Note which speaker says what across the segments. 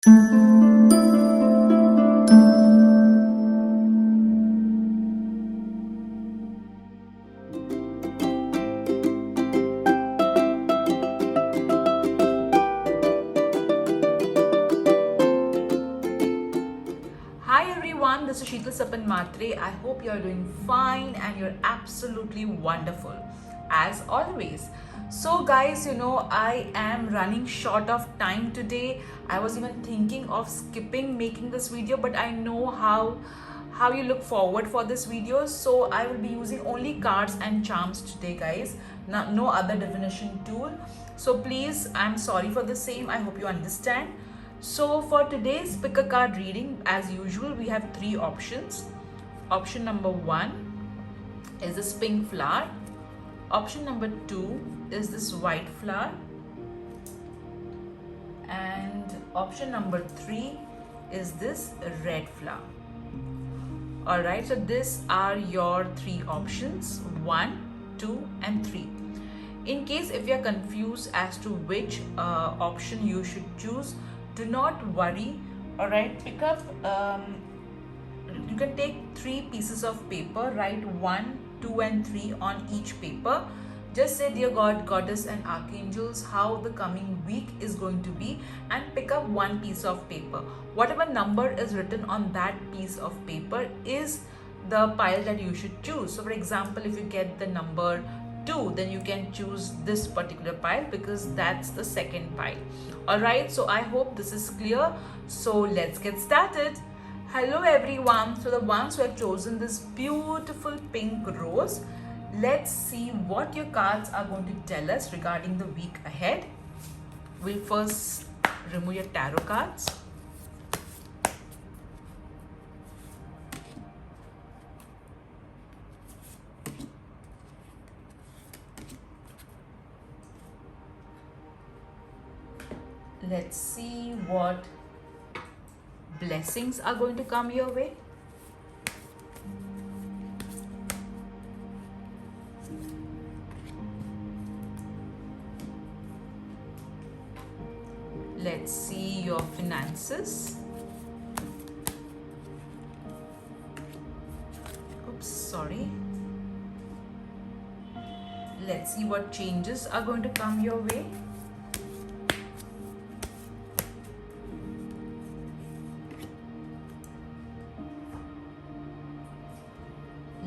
Speaker 1: Hi everyone, this is Sheetal Sapan Matre. I hope you're doing fine and you're absolutely wonderful as always. So guys, I am running short of time today. I was even thinking of skipping making this video, but I know how you look forward for this video, so I will be using only cards and charms today guys. No other divination tool. So please, I'm sorry for the same. I hope you understand. So for today's pick a card reading, as usual, we have three options. Option number one is this pink flower. Option number two is this white flower. And option number three is this red flower. Alright, so these are your three options, 1, 2 and 3. In case if you're confused as to which option you should choose, do not worry. All right, pick up you can take 3 pieces of paper, write 1, 2 and 3 on each paper. Just say, dear God, Goddess and Archangels, how the coming week is going to be, and pick up 1 piece of paper. Whatever number is written on that piece of paper is the pile that you should choose. So for example, if you get the number 2, then you can choose this particular pile because that's the second pile. Alright, so I hope this is clear. So let's get started. Hello everyone. So the ones who have chosen this beautiful pink rose, let's see what your cards are going to tell us regarding the week ahead. We'll first remove your tarot cards. Let's see what blessings are going to come your way. Let's see your finances. Oops, sorry. Let's see what changes are going to come your way.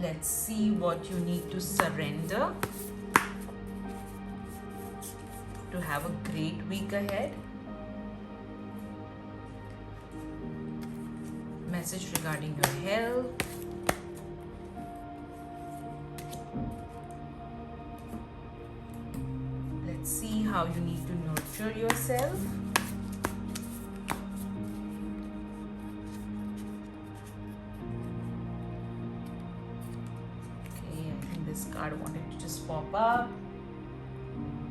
Speaker 1: Let's see what you need to surrender to have a great week ahead. Message regarding your health. Let's see how you need to nurture yourself. This card wanted to just pop up.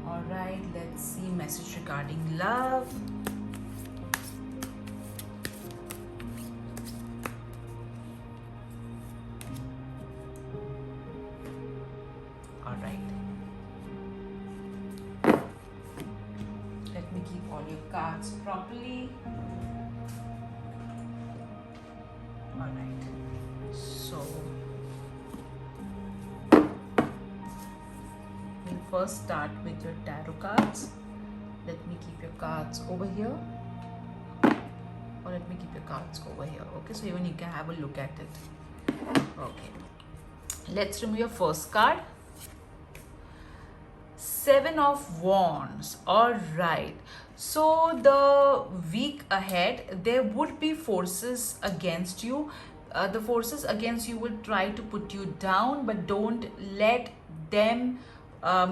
Speaker 1: Alright, let's see message regarding love. Alright. Let me keep all your cards properly. Alright. So first start with your tarot cards. Let me keep your cards over here, or let me keep your cards over here. Okay, so even you can have a look at it. Okay, let's remove your first card. 7 of Wands. All right, so the week ahead there would be forces against you. The forces against you will try to put you down, but don't let them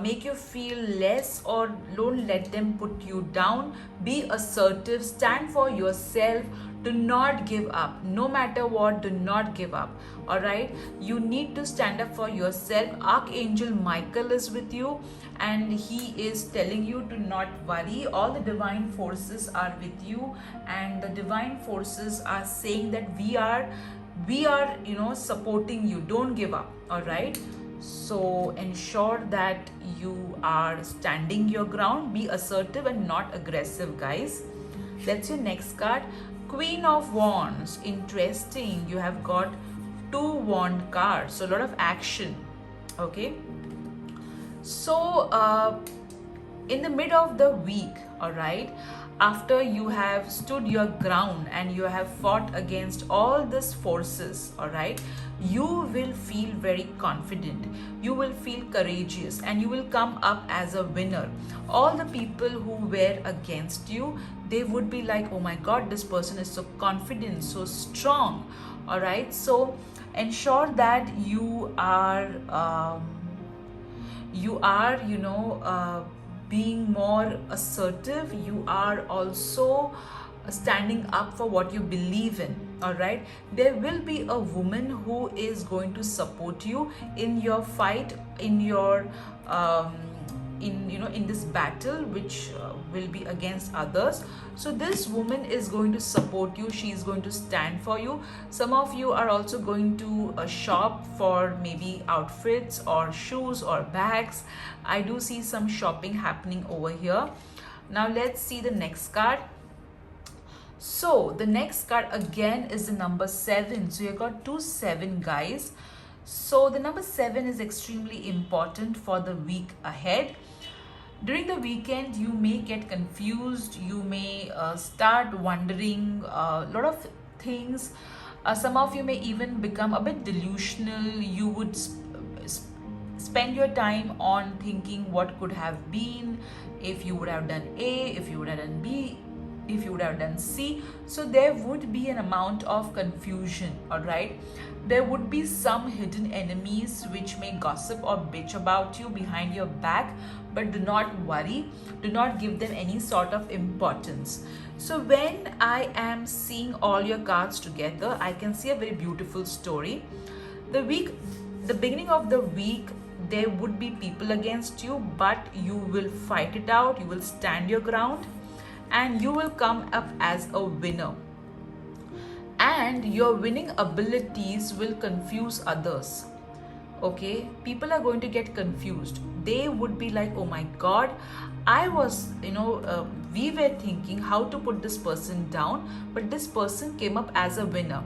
Speaker 1: make you feel less, or don't let them put you down. Be assertive, stand for yourself, do not give up. No matter what, do not give up. All right, you need to stand up for yourself. Archangel Michael is with you and he is telling you to not worry. All the divine forces are with you, and the divine forces are saying that we are supporting you. Don't give up. All right, so ensure that you are standing your ground. Be assertive and not aggressive, guys. Let's your next card. Queen of Wands. Interesting. You have got 2 wand cards. So a lot of action. Okay. So in the mid of the week, all right, after you have stood your ground and you have fought against all these forces, all right, you will feel very confident, you will feel courageous, and you will come up as a winner. All the people who were against you, they would be like, oh my god, this person is so confident, so strong. All right, so ensure that you are being more assertive. You are also standing up for what you believe in. All right, there will be a woman who is going to support you in your fight, in your in this battle which will be against others. So this woman is going to support you, she is going to stand for you. Some of you are also going to shop for maybe outfits or shoes or bags. I do see some shopping happening over here. Now let's see the next card. So the next card again is the number 7. So you got 2 7 guys. So the number 7 is extremely important for the week ahead. During the weekend, you may get confused, you may start wondering a lot of things. Some of you may even become a bit delusional. You would spend your time on thinking what could have been, if you would have done A, if you would have done B, if you would have done C. So there would be an amount of confusion, all right? There would be some hidden enemies which may gossip or bitch about you behind your back, but do not worry, do not give them any sort of importance. So when I am seeing all your cards together, I can see a very beautiful story. The beginning of the week, there would be people against you, but you will fight it out, you will stand your ground, and you will come up as a winner. And your winning abilities will confuse others. Okay, people are going to get confused. They would be like, oh my god, I was we were thinking how to put this person down, but this person came up as a winner.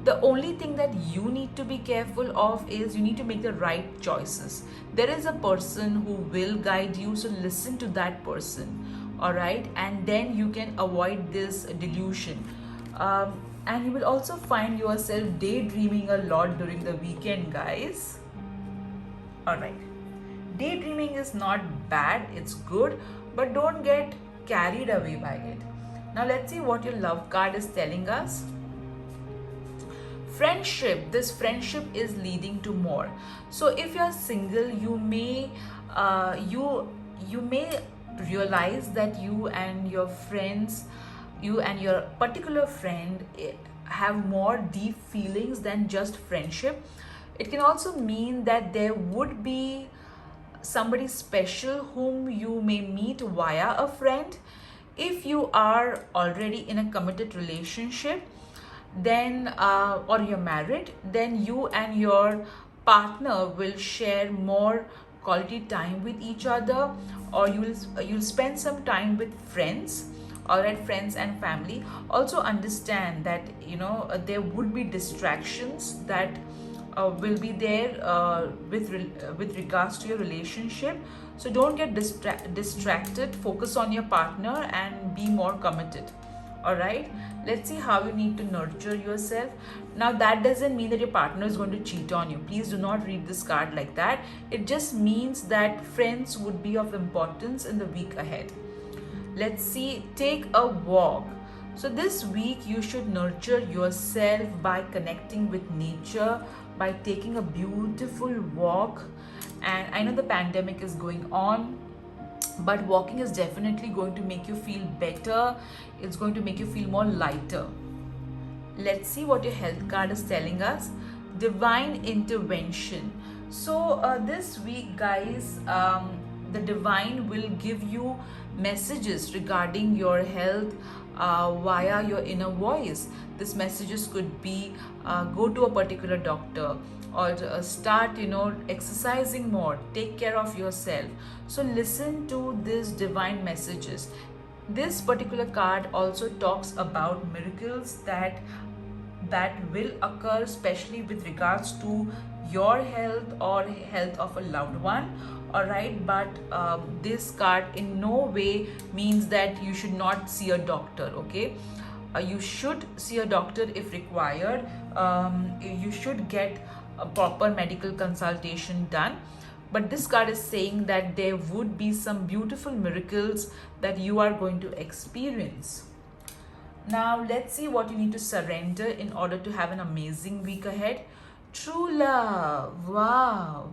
Speaker 1: The only thing that you need to be careful of is you need to make the right choices. There is a person who will guide you, so listen to that person, all right? And then you can avoid this delusion. And you will also find yourself daydreaming a lot during the weekend, guys. All right, daydreaming is not bad, it's good, but don't get carried away by it. Now let's see what your love card is telling us. Friendship. This friendship is leading to more. So if you're single, you may you may realize that you and your friends, you and your particular friend have more deep feelings than just friendship. It can also mean that there would be somebody special whom you may meet via a friend. If you are already in a committed relationship, then or you're married, then you and your partner will share more quality time with each other, or you'll spend some time with friends. All right, friends and family. Also understand that there would be distractions that will be there with regards to your relationship. So don't get distracted. Focus on your partner and be more committed. All right, let's see how you need to nurture yourself. Now that doesn't mean that your partner is going to cheat on you. Please do not read this card like that. It just means that friends would be of importance in the week ahead. Let's see, take a walk. So this week you should nurture yourself by connecting with nature, by taking a beautiful walk. And I know the pandemic is going on, but walking is definitely going to make you feel better. It's going to make you feel more lighter. Let's see what your health card is telling us. Divine intervention. So this week, guys, the divine will give you messages regarding your health via your inner voice. These messages could be go to a particular doctor, or start exercising more, take care of yourself. So listen to these divine messages. This particular card also talks about miracles that will occur, especially with regards to your health or health of a loved one. All right, but this card in no way means that you should not see a doctor. Okay, you should see a doctor if required. You should get a proper medical consultation done, but this card is saying that there would be some beautiful miracles that you are going to experience. Now let's see what you need to surrender in order to have an amazing week ahead. True love. Wow.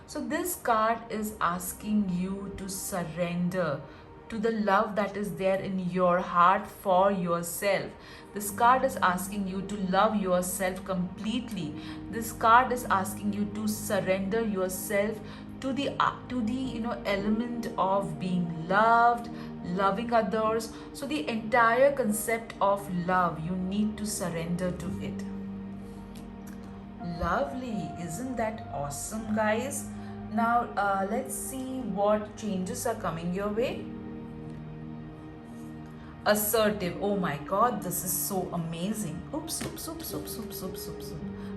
Speaker 1: So this card is asking you to surrender to the love that is there in your heart for yourself. This card is asking you to love yourself completely. This card is asking you to surrender yourself to the element of being loved, loving others. So the entire concept of love, you need to surrender to it. Lovely. Isn't that awesome, guys? Now let's see what changes are coming your way. Assertive. Oh my god, this is so amazing. Oops.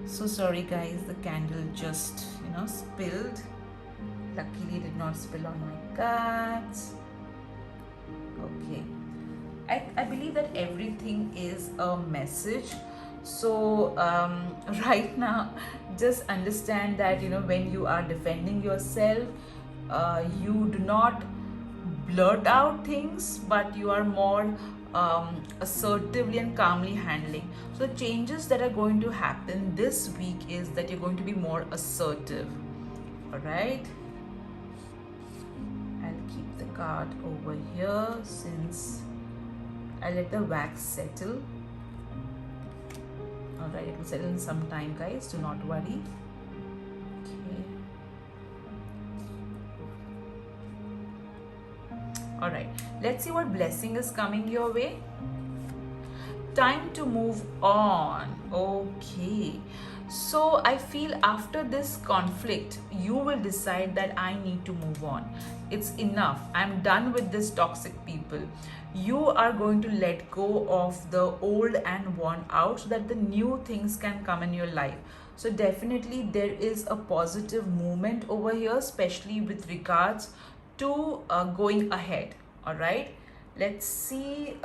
Speaker 1: So sorry guys, the candle just spilled. Luckily it did not spill on my cards. Okay, I believe that everything is a message. So right now just understand that when you are defending yourself, you do not blurt out things, but you are more assertively and calmly handling. So the changes that are going to happen this week is that you're going to be more assertive. All right, I'll keep the card over here since I let the wax settle. All right, it will settle in some time, guys, do not worry. Okay. All right, let's see what blessing is coming your way. Time to move on. Okay, so I feel after this conflict you will decide that I need to move on. It's enough. I'm done with this toxic people. You are going to let go of the old and worn out so that the new things can come in your life. So definitely there is a positive movement over here, especially with regards to going ahead. All right, let's see.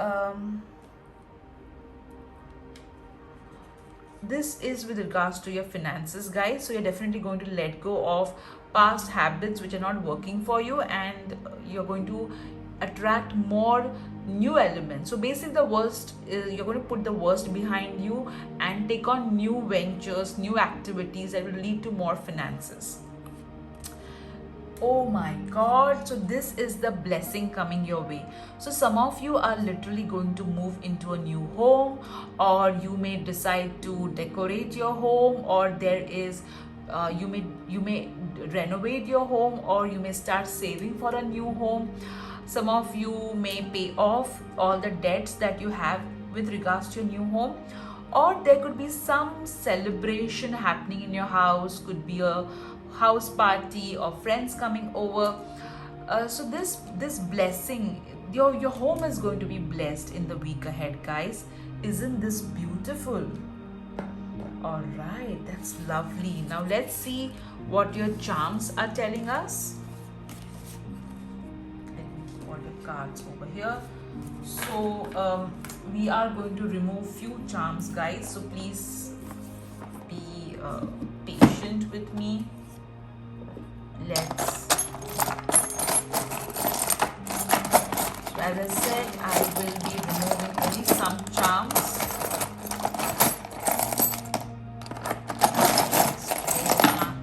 Speaker 1: This is with regards to your finances, guys. So you're definitely going to let go of past habits which are not working for you, and you're going to attract more new elements. So basically the worst is you're going to put the worst behind you and take on new ventures, new activities that will lead to more finances. Oh my god, so this is the blessing coming your way. So some of you are literally going to move into a new home, or you may decide to decorate your home, or there is you may renovate your home, or you may start saving for a new home. Some of you may pay off all the debts that you have with regards to your new home, or there could be some celebration happening in your house. Could be a house party or friends coming over. So this blessing, your home is going to be blessed in the week ahead, guys. Isn't this beautiful? All right, that's lovely. Now let's see what your charms are telling us. Let me keep all the cards over here. So we are going to remove few charms, guys, so please be patient with me. Let's, so as I said, I will be removing only some charms.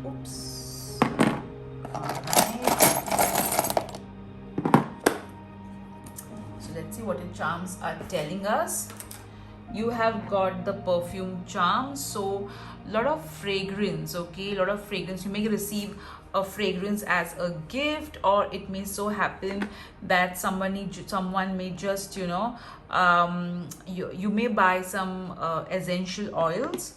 Speaker 1: Oops. Alright. So let's see what your charms are telling us. You have got the perfume charm, so a lot of fragrance. Okay, a lot of fragrance. You may receive a fragrance as a gift, or it may so happen that someone may just you may buy some essential oils.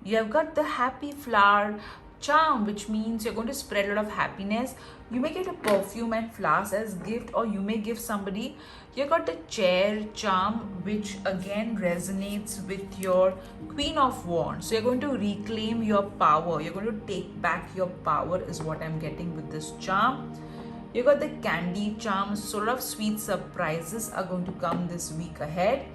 Speaker 1: You have got the happy flower charm, which means you're going to spread a lot of happiness. You may get a perfume and flowers as gift, or you may give somebody. You got the chair charm, which again resonates with your Queen of Wands. So you're going to reclaim your power. You're going to take back your power is what I'm getting with this charm. You got the candy charm. Sort of sweet surprises are going to come this week ahead.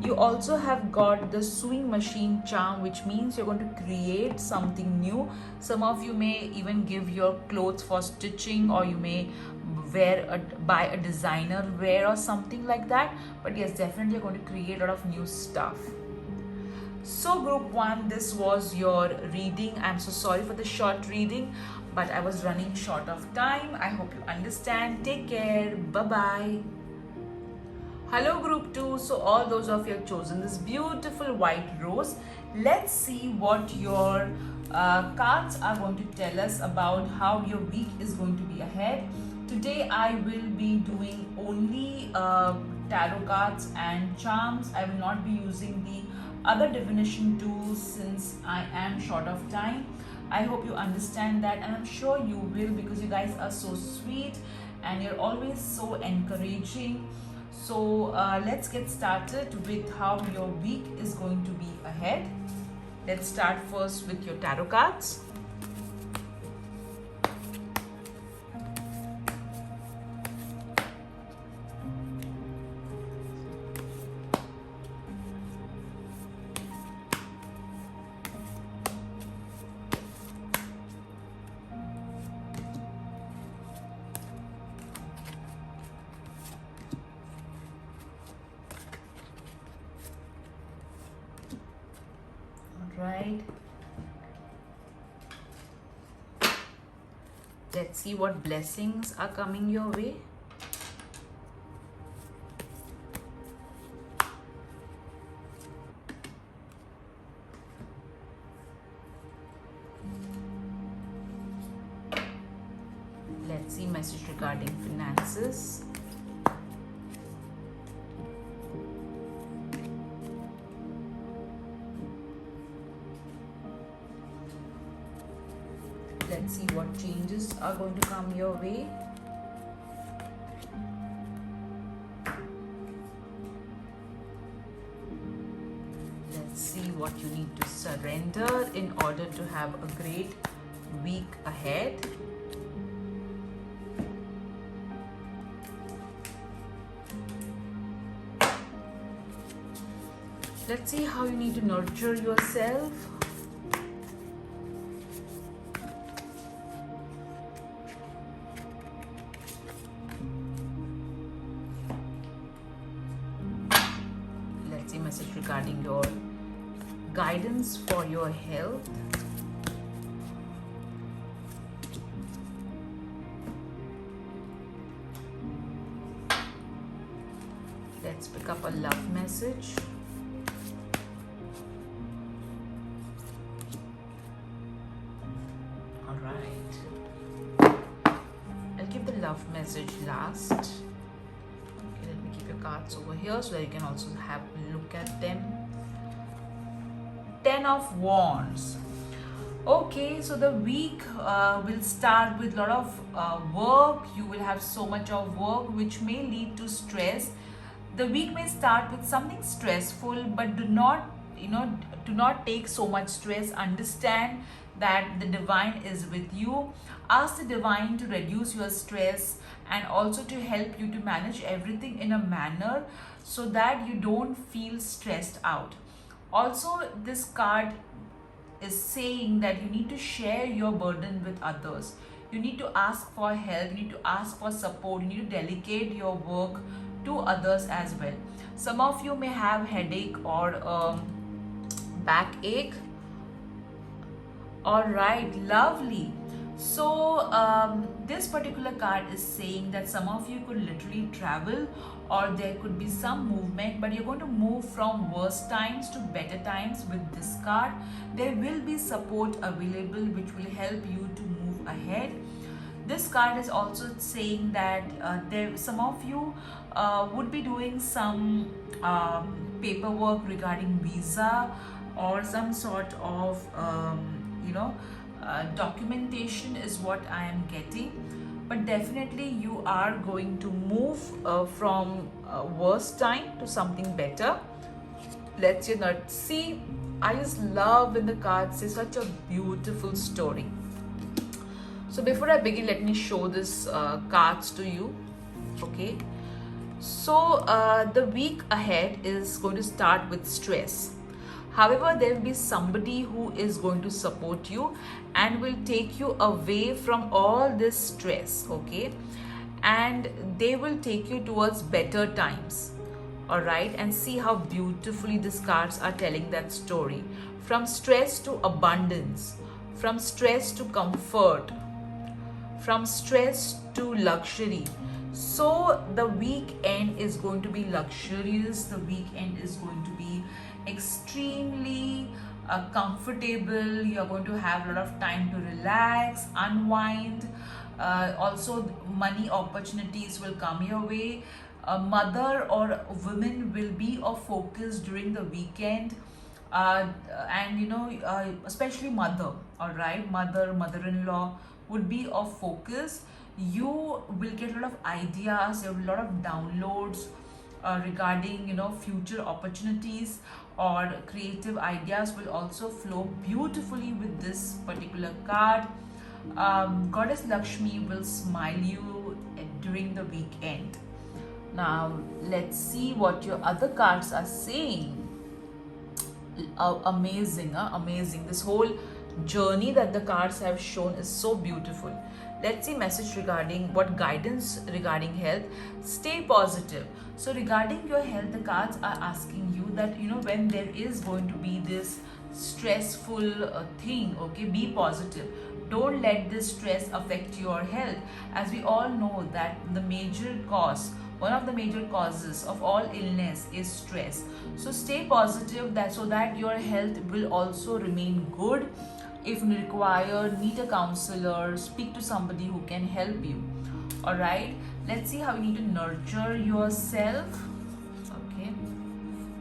Speaker 1: You also have got the sewing machine charm, which means you're going to create something new. Some of you may even give your clothes for stitching, or you may buy a designer wear or something like that. But yes, definitely you're going to create a lot of new stuff. So group 1, this was your reading. I'm so sorry for the short reading, but I was running short of time. I hope you understand. Take care. Bye-bye. Hello group 2. So all those of you have chosen this beautiful white rose. Let's see what your cards are going to tell us about how your week is going to be ahead. Today I will be doing only tarot cards and charms. I will not be using the other divination tools since I am short of time. I hope you understand that, and I'm sure you will, because you guys are so sweet and you're always so encouraging. So let's get started with how your week is going to be ahead. Let's start first with your tarot cards. Right. Let's see what blessings are coming your way. Let's see message regarding finances. Let's see what changes are going to come your way. Let's see what you need to surrender in order to have a great week ahead. Let's see how you need to nurture yourself. Message regarding your guidance for your health. Let's pick up a love message. All right. I'll give the love message last. Cards over here so that you can also have a look at them. 10 of Wands. Okay, so the week will start with a lot of work. You will have so much of work which may lead to stress. The week may start with something stressful, but do not take so much stress. Understand that the divine is with you. Ask the divine to reduce your stress and also to help you to manage everything in a manner so that you don't feel stressed out. Also, this card is saying that you need to share your burden with others. You need to ask for help, you need to ask for support, you need to delegate your work to others as well. Some of you may have headache or backache. All right, lovely. So this particular card is saying that some of you could literally travel, or there could be some movement, but you're going to move from worse times to better times with this card. There will be support available which will help you to move ahead. This card is also saying that some of you would be doing some paperwork regarding visa or some sort of documentation is what I am getting, but definitely you are going to move from worse time to something better. Let's see. I just love when the cards say such a beautiful story. So before I begin, let me show this cards to you. Okay. So the week ahead is going to start with stress. However, there will be somebody who is going to support you and will take you away from all this stress, okay? And they will take you towards better times, all right? And see how beautifully these cards are telling that story. From stress to abundance, from stress to comfort, from stress to luxury. So the weekend is going to be luxurious. The weekend is going to be extremely comfortable. You're going to have a lot of time to relax, unwind. Also, money opportunities will come your way. A mother or women will be of focus during the weekend. And especially mother, all right, mother-in-law would be of focus. You will get a lot of ideas, there will be a lot of downloads regarding future opportunities, or creative ideas will also flow beautifully with this particular card. Goddess Lakshmi will smile you during the weekend. Now let's see what your other cards are saying. Amazing, amazing. This whole journey that the cards have shown is so beautiful. Let's see message regarding what guidance regarding health. Stay positive. So regarding your health, the cards are asking you that when there is going to be this stressful thing, okay, be positive. Don't let this stress affect your health, as we all know that one of the major causes of all illness is stress. So stay positive, so that your health will also remain good. If you require, meet a counselor, speak to somebody who can help you. All right, let's see how you need to nurture yourself. Okay,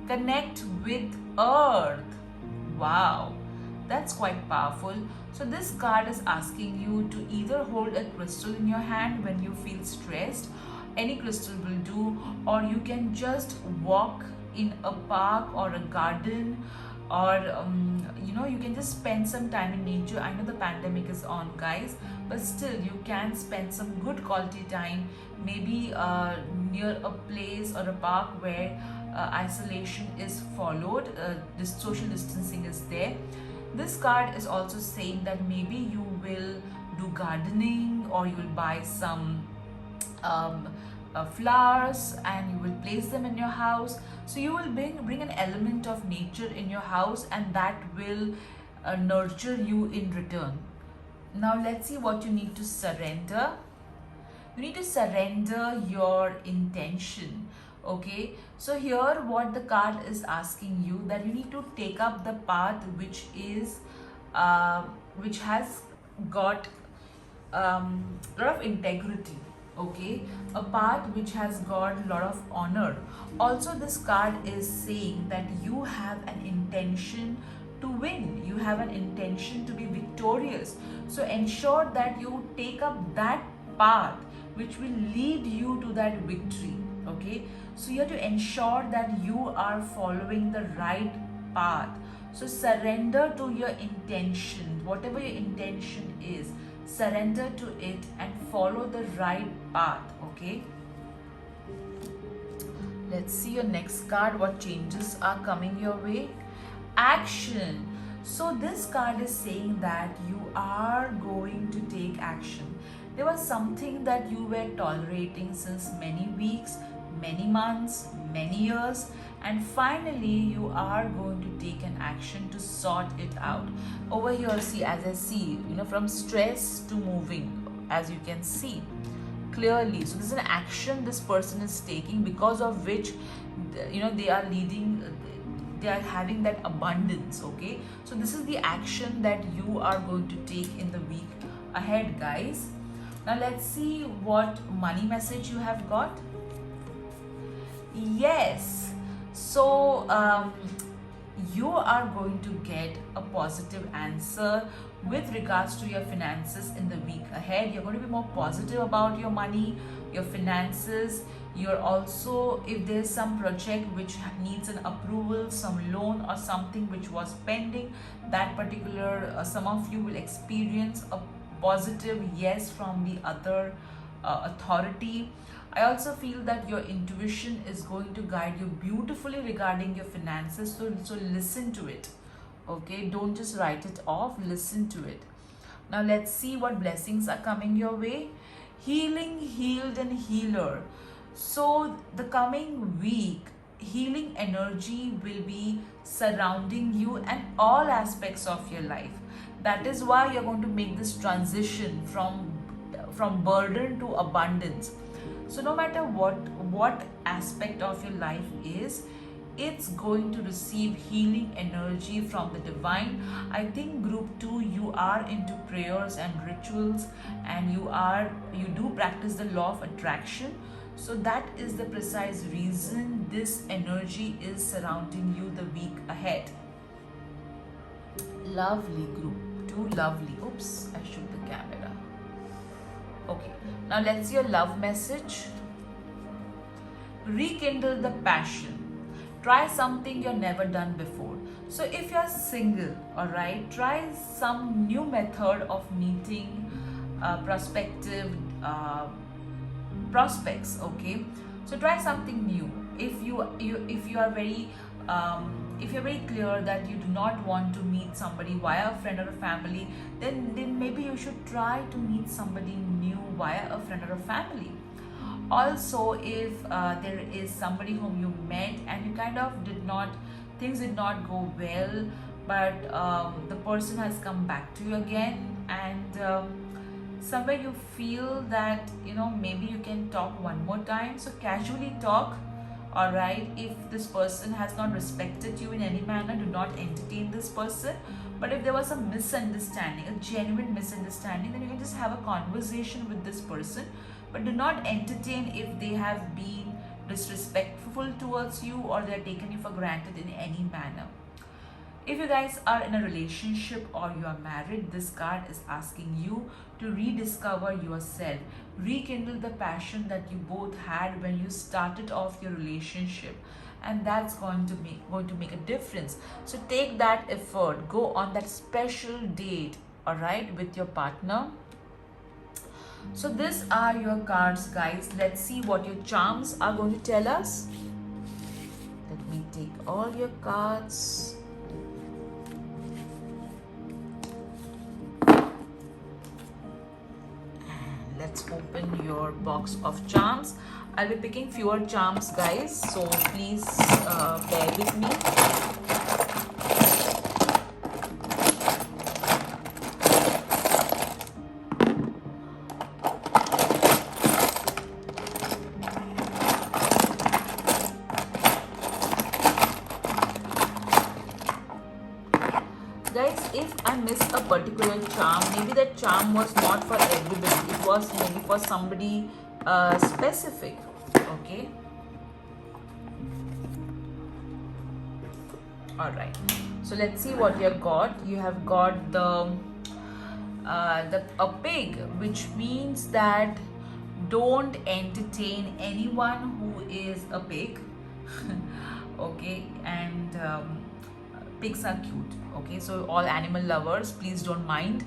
Speaker 1: connect with earth. Wow, that's quite powerful. So this card is asking you to either hold a crystal in your hand when you feel stressed. Any crystal will do, or you can just walk in a park or a garden, or you can just spend some time in nature. I know the pandemic is on, guys, but still you can spend some good quality time, maybe near a place or a park where isolation is followed, this social distancing is there. This card is also saying that maybe you will do gardening, or you will buy some flowers and you will place them in your house. So you will bring an element of nature in your house, and that will nurture you in return. Now let's see what you need to surrender. You need to surrender your intention. Okay, so here what the card is asking you, that you need to take up the path which has got a lot of integrity. Okay, a path which has got a lot of honor. Also, this card is saying that you have an intention to win, you have an intention to be victorious. So ensure that you take up that path which will lead you to that victory. Okay, so you have to ensure that you are following the right path. So surrender to your intention, whatever your intention is, surrender to it and follow the right path. Okay, let's see your next card, what changes are coming your way. Action. So this card is saying that you are going to take action. There was something that you were tolerating since many weeks, many months, many years, and finally you are going to take an action to sort it out. Over here, see, as I see, from stress to moving, as you can see clearly. So this is an action this person is taking, because of which they are having that abundance. Okay, so this is the action that you are going to take in the week ahead, guys. Now let's see what money message you have got. Yes, so you are going to get a positive answer with regards to your finances in the week ahead. You're going to be more positive about your money, your finances. You're also, if there's some project which needs an approval, some loan or something which was pending, that particular, some of you will experience a positive yes from the other authority. I also feel that your intuition is going to guide you beautifully regarding your finances. So listen to it. Okay, don't just write it off, listen to it. Now let's see what blessings are coming your way. Healing, healed, and healer. So the coming week, healing energy will be surrounding you and all aspects of your life. That is why you're going to make this transition from burden to abundance. So no matter what aspect of your life is, it's going to receive healing energy from the divine. I think group 2, you are into prayers and rituals, and you do practice the law of attraction. So that is the precise reason this energy is surrounding you the week ahead. Lovely group 2, lovely. Oops, I shook the camera. Okay, now let's see your love message. Rekindle the passion. Try something you've never done before. So if you're single, all right, try some new method of meeting prospective prospects. Okay, so try something new. If you are very if you're very clear that you do not want to meet somebody via a friend or a family, then maybe you should try to meet somebody new via a friend or a family. Also, if there is somebody whom you met and you kind of things did not go well, but the person has come back to you again, and somewhere you feel that maybe you can talk one more time, so casually talk. All right, if this person has not respected you in any manner, do not entertain this person. But if there was a misunderstanding, a genuine misunderstanding, then you can just have a conversation with this person, but do not entertain if they have been disrespectful towards you or they are taken you for granted in any manner. If you guys are in a relationship or you are married, this card is asking you to rediscover yourself, rekindle the passion that you both had when you started off your relationship, and that's going to make a difference. So take that effort, go on that special date, all right, with your partner. So these are your cards, guys. Let's see what your charms are going to tell us. Let me take all your cards. Let's open your box of charms. I'll be picking fewer charms, guys, so please bear with me. Guys, if I miss a particular charm, maybe that charm was not for everybody, it was maybe for somebody specific. Okay, all right, so let's see what you have got. You have got a pig, which means that don't entertain anyone who is a pig. Okay, and pigs are cute. Okay, so all animal lovers, please don't mind.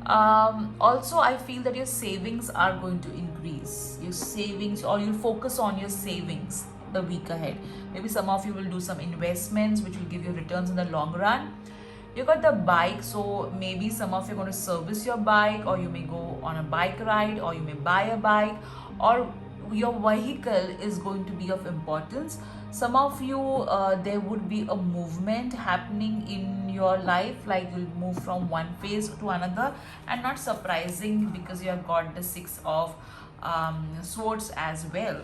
Speaker 1: Also, I feel that your savings are going to increase. Your savings, or you'll focus on your savings the week ahead. Maybe some of you will do some investments which will give you returns in the long run. You got the bike, so maybe some of you are going to service your bike, or you may go on a bike ride, or you may buy a bike, or your vehicle is going to be of importance. Some of you, there would be a movement happening in your life, like you'll move from one phase to another, and not surprising because you have got the 6 of swords as well.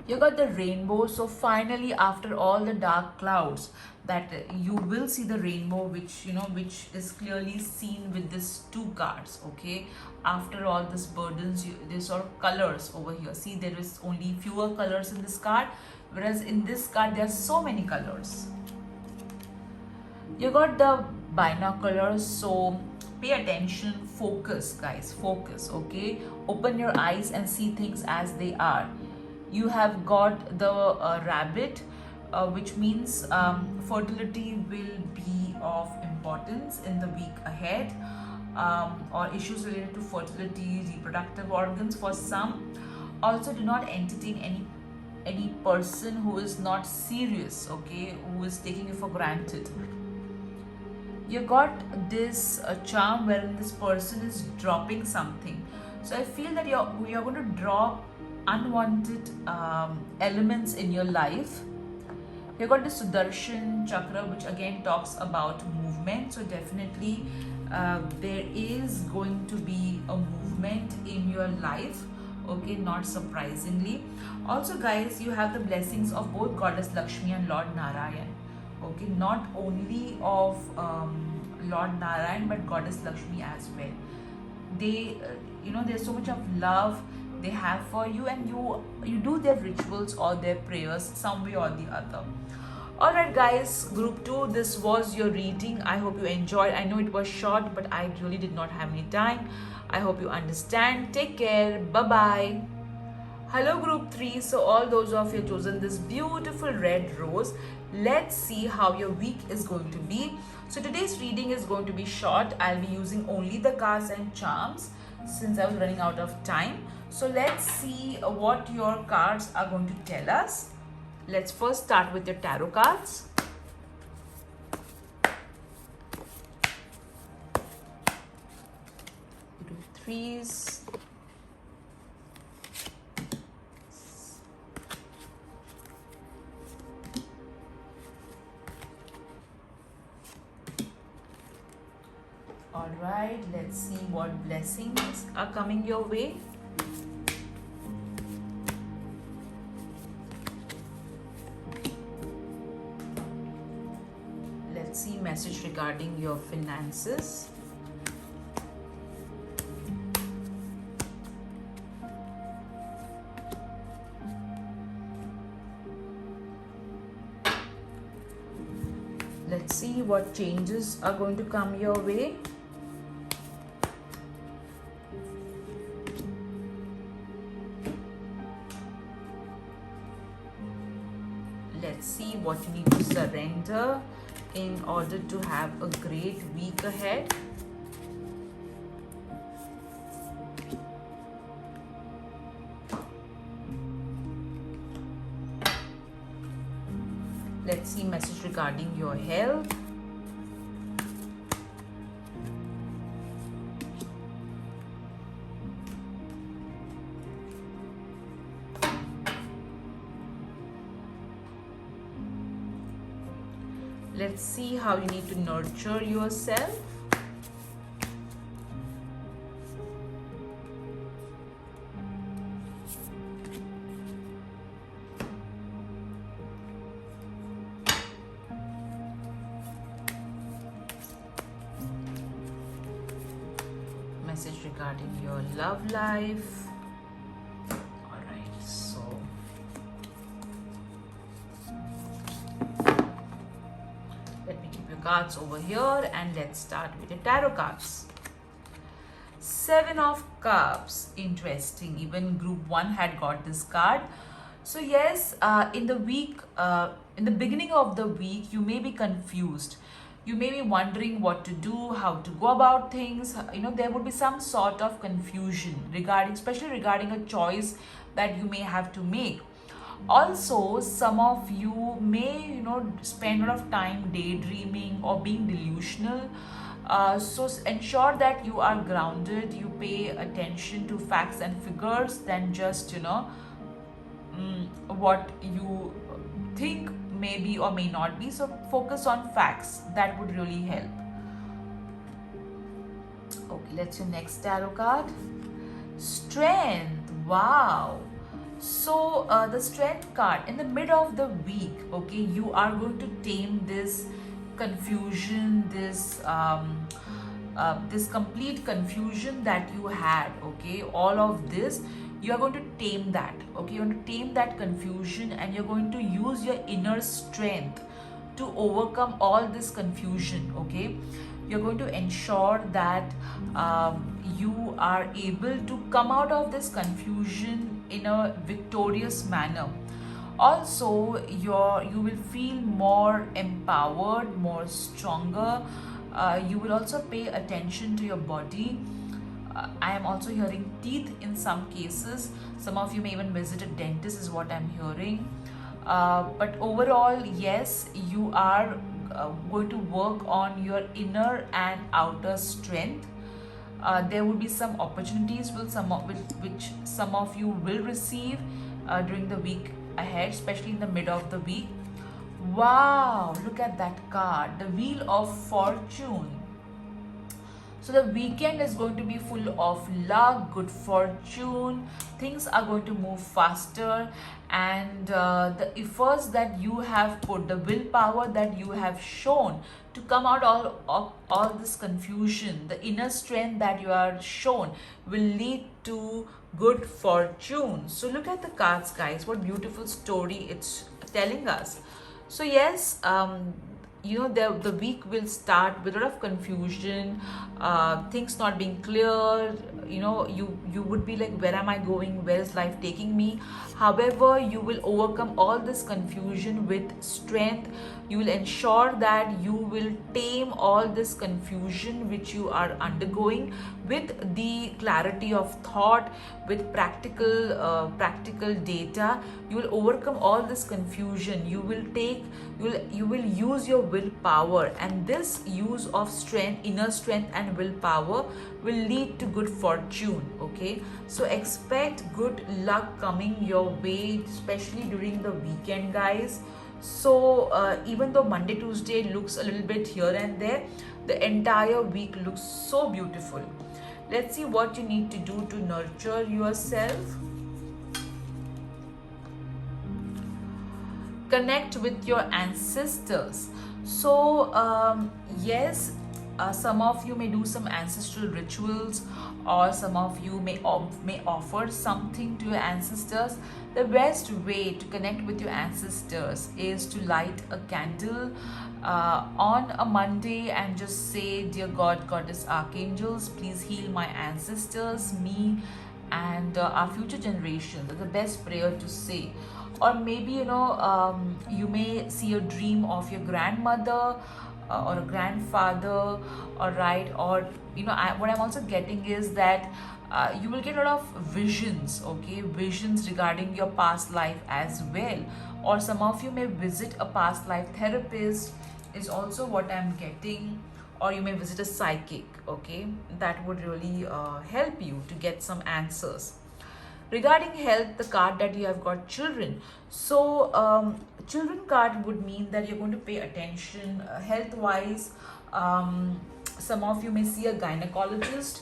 Speaker 1: You got the rainbow, so finally after all the dark clouds, that you will see the rainbow, which which is clearly seen with these 2 cards. Okay, after all this burdens, there's sort of colors over here. See, there is only fewer colors in this card, whereas in this card there are so many colors. You got the binoculars, so pay attention, focus, guys, focus, okay? Open your eyes and see things as they are. You have got the rabbit, which means fertility will be of importance in the week ahead, or issues related to fertility, reproductive organs for some. Also, do not entertain any person who is not serious, okay, who is taking you for granted. You got this charm wherein this person is dropping something, so I feel that you're going to drop unwanted elements in your life. You got the Sudarshan chakra, which again talks about movement, so definitely there is going to be a movement in your life, okay, not surprisingly. Also, guys, you have the blessings of both Goddess Lakshmi and Lord Narayan, okay, not only of Lord Narayan but Goddess Lakshmi as well. They there's so much of love they have for you, and you do their rituals or their prayers some way or the other. Alright guys, group 2, this was your reading. I hope you enjoyed. I know it was short, but I really did not have any time. I hope you understand. Take care. Bye-bye. Hello group 3, so all those of you have chosen this beautiful red rose. Let's see how your week is going to be. So today's reading is going to be short. I'll be using only the cards and charms since I was running out of time. So let's see what your cards are going to tell us. Let's first start with your tarot cards. You do threes. All right, let's see what blessings are coming your way. Let's see message regarding your finances. Let's see what changes are going to come your way. Let's see what you need to surrender in order to have a great week ahead. Let's see message regarding your health. Let's see how you need to nurture yourself. Message regarding your love life. All right, so let me keep your cards over here and let's start with the tarot cards. 7 of Cups. Interesting. Even group 1 had got this card. So yes, in the week, in the beginning of the week, you may be confused. You may be wondering what to do, how to go about things. There would be some sort of confusion regarding, especially regarding a choice that you may have to make. Also, some of you may, spend a lot of time daydreaming or being delusional. So ensure that you are grounded, you pay attention to facts and figures than just, what you think may be or may not be. So focus on facts. That would really help. Okay, let's your next tarot card. Strength. Wow. So the strength card, in the mid of the week, okay, you are going to tame this confusion, this this complete confusion that you had, okay, all of this, you are going to tame that, okay, you're going to tame that confusion and you're going to use your inner strength to overcome all this confusion. Okay, you're going to ensure that you are able to come out of this confusion in a victorious manner. Also, you will feel more empowered, more stronger. You will also pay attention to your body. I am also hearing teeth in some cases. Some of you may even visit a dentist, is what I'm hearing. But overall, yes, you are going to work on your inner and outer strength. There will be some opportunities which some of you will receive during the week ahead, especially in the mid of the week. Wow, look at that card, the Wheel of Fortune. So the weekend is going to be full of luck, good fortune. Things are going to move faster, and the efforts that you have put, the willpower that you have shown to come out all this confusion, the inner strength that you are shown will lead to good fortune. So look at the cards, guys. What beautiful story it's telling us. So yes, the week will start with a lot of confusion, things not being clear. You would be like, where am I going, where is life taking me? However, you will overcome all this confusion with strength. You will ensure that you will tame all this confusion which you are undergoing with the clarity of thought, with practical data. You will overcome all this confusion. You will use your willpower, and this use of strength, inner strength and willpower will lead to good fortune. Okay, so expect good luck coming your way, especially during the weekend, guys. So even though Monday, Tuesday looks a little bit here and there, the entire week looks so beautiful. Let's see what you need to do to nurture yourself. Connect with your ancestors. So yes, some of you may do some ancestral rituals, or some of you may offer something to your ancestors. The best way to connect with your ancestors is to light a candle on a Monday and just say, dear God, Goddess, Archangels, please heal my ancestors, me, and our future generations. That's the best prayer to say. Or maybe you may see a dream of your grandmother or a grandfather, all right? Or what I'm also getting is that you will get a lot of visions, okay? Visions regarding your past life as well. Or some of you may visit a past life therapist, is also what I'm getting. Or you may visit a psychic, okay? That would really help you to get some answers. Regarding health, the card that you have got, children. So children card would mean that you're going to pay attention health wise. Some of you may see a gynecologist.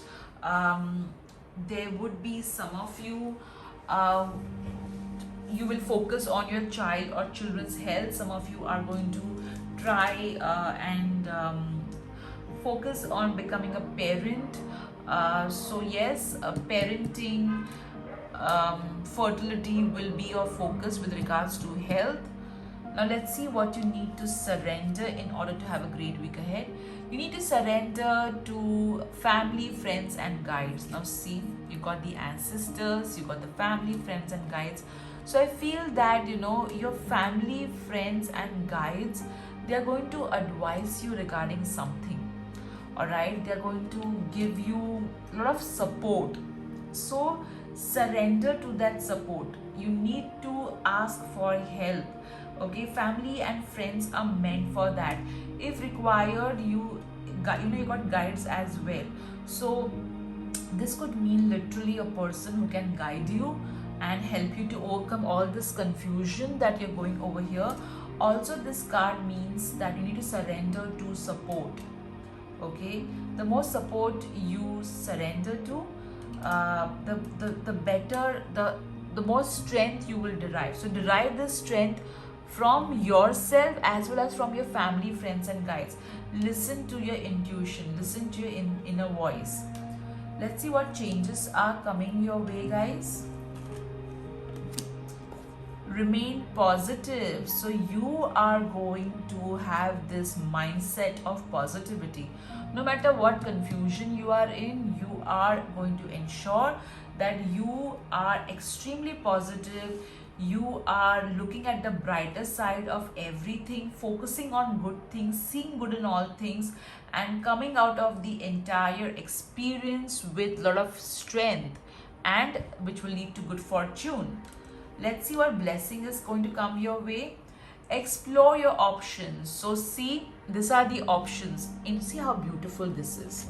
Speaker 1: There would be some of you, you will focus on your child or children's health. Some of you are going to try and focus on becoming a parent. So yes, parenting, fertility will be your focus with regards to health. Now let's see what you need to surrender in order to have a great week ahead. You need to surrender to family, friends and guides. Now see, you got the ancestors, you got the family, friends and guides. So I feel that your family, friends and guides, they are going to advise you regarding something. All right, they are going to give you a lot of support. So surrender to that support. You need to ask for help. Okay, family and friends are meant for that. If required, you got guides as well. So this could mean literally a person who can guide you and help you to overcome all this confusion that you're going over here. Also, this card means that you need to surrender to support. Okay, the more support you surrender to, the better, the more strength you will derive. So derive this strength from yourself as well as from your family, friends and guides. Listen to your intuition, listen to your inner voice. Let's see what changes are coming your way, guys. remain positive. So you are going to have this mindset of positivity. No matter what confusion you are in, you are going to ensure that you are extremely positive. You are looking at the brighter side of everything, focusing on good things, seeing good in all things, and coming out of the entire experience with a lot of strength, and which will lead to good fortune. Let's see what blessing is going to come your way. Explore your options. So see, these are the options, and see how beautiful this is.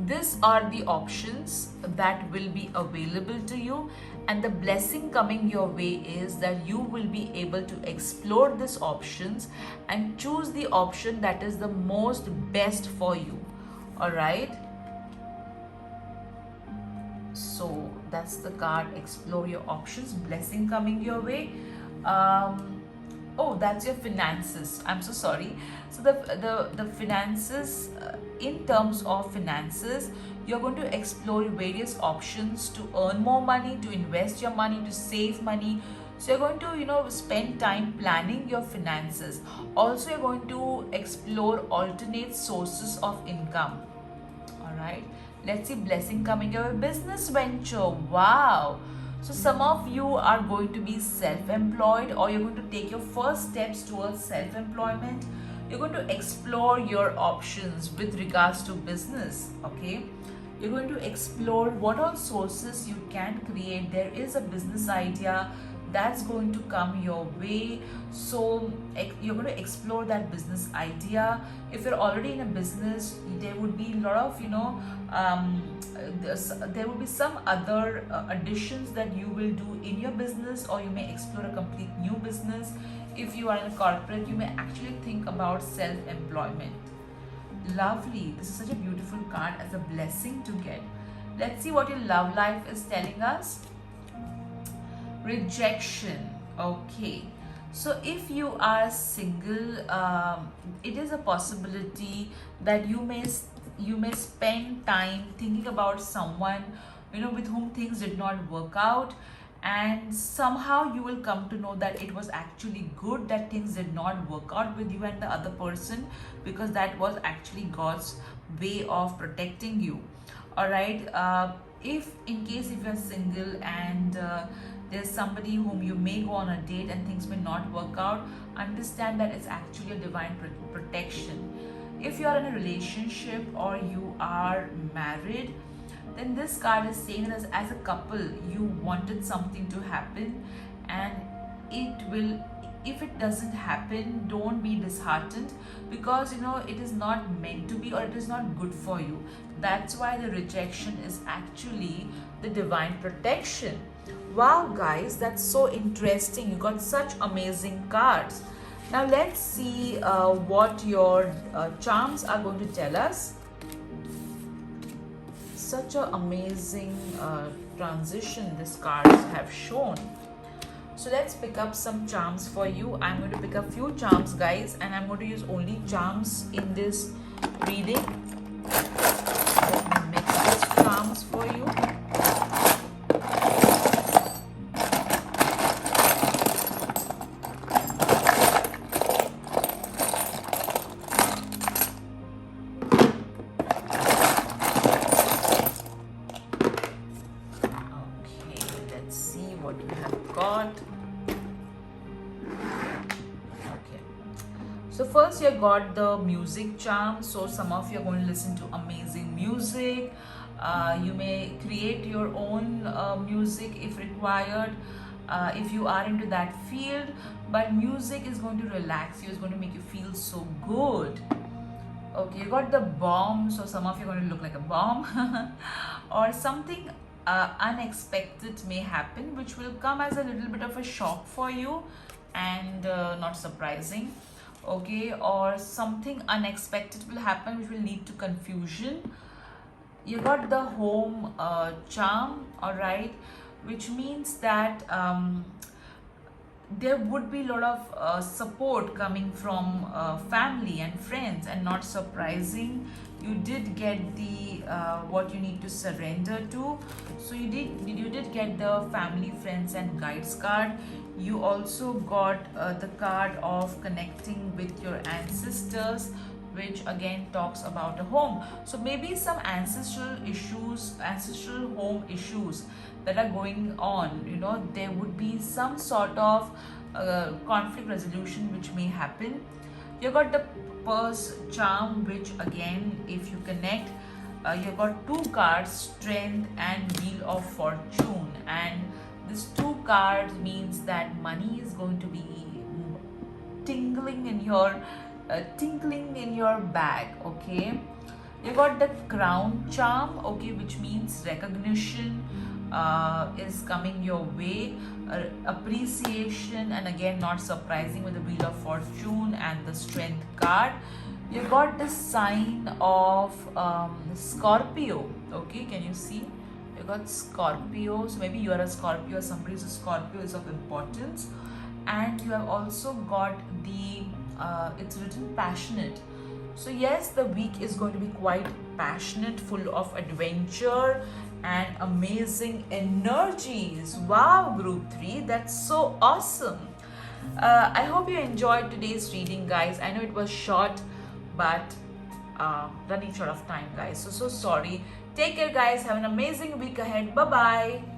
Speaker 1: These are the options that will be available to you, and the blessing coming your way is that you will be able to explore these options and choose the option that is the most best for you. All right, so that's the card. Explore your options, blessing coming your way. Oh, that's your finances. I'm so sorry. So the finances, in terms of finances, you're going to explore various options to earn more money, to invest your money, to save money. So you're going to spend time planning your finances. Also, you're going to explore alternate sources of income. All right, let's see blessing coming your way. Business venture. Wow. So some of you are going to be self-employed, or you're going to take your first steps towards self-employment. You're going to explore your options with regards to business. Okay, you're going to explore what all sources you can create. There is a business idea that's going to come your way, so you're going to explore that business idea. If you're already in a business, there would be a lot of there will be some other additions that you will do in your business, or you may explore a complete new business. If you are in a corporate, you may actually think about self-employment. Lovely. This is such a beautiful card as a blessing to get. Let's see what your love life is telling us. Rejection. Okay, so if you are single, it is a possibility that you may spend time thinking about someone with whom things did not work out, and somehow you will come to know that it was actually good that things did not work out with you and the other person, because that was actually God's way of protecting you. All right, if you're single and there's somebody whom you may go on a date and things may not work out, understand that it's actually a divine protection. If you're in a relationship or you are married, then this card is saying that as a couple you wanted something to happen, and it will. If it doesn't happen, don't be disheartened, because it is not meant to be, or it is not good for you. That's why the rejection is actually the divine protection. Wow guys, that's so interesting. You got such amazing cards. Now let's see what your charms are going to tell us. Such an amazing transition these cards have shown. So let's pick up some charms for you. I'm going to pick up few charms guys, and I'm going to use only charms in this reading. Let me mix these charms for you. So first you got the music charm. So some of you are going to listen to amazing music. You may create your own music if required, if you are into that field. But music is going to relax you, it's going to make you feel so good. Okay, you got the bomb. So some of you are going to look like a bomb or something unexpected may happen, which will come as a little bit of a shock for you and not surprising. Okay, or something unexpected will happen which will lead to confusion. You got the home charm, all right, which means that there would be a lot of support coming from family and friends, and not surprising, you did get the what you need to surrender to. So you did get the family, friends and guides card. You also got the card of connecting with your ancestors, which again talks about a home. So maybe some ancestral issues, ancestral home issues that are going on, you know, there would be some sort of conflict resolution which may happen. You got the purse charm, which again, if you connect, you got two cards, strength and wheel of fortune, and these two cards means that money is going to be tingling in your tinkling in your bag. Okay, you got the crown charm, okay, which means recognition is coming your way, appreciation, and again not surprising with the wheel of fortune and the strength card. You got the sign of Scorpio. Okay, can you see? You got Scorpio, so maybe you are a Scorpio, somebody is a Scorpio, is of importance. And you have also got the it's written passionate. So yes, the week is going to be quite passionate, full of adventure and amazing energies. Wow, group 3, that's so awesome. I hope you enjoyed today's reading, guys. I know it was short, but running short of time, guys, so sorry. Take care, guys. Have an amazing week ahead. Bye bye.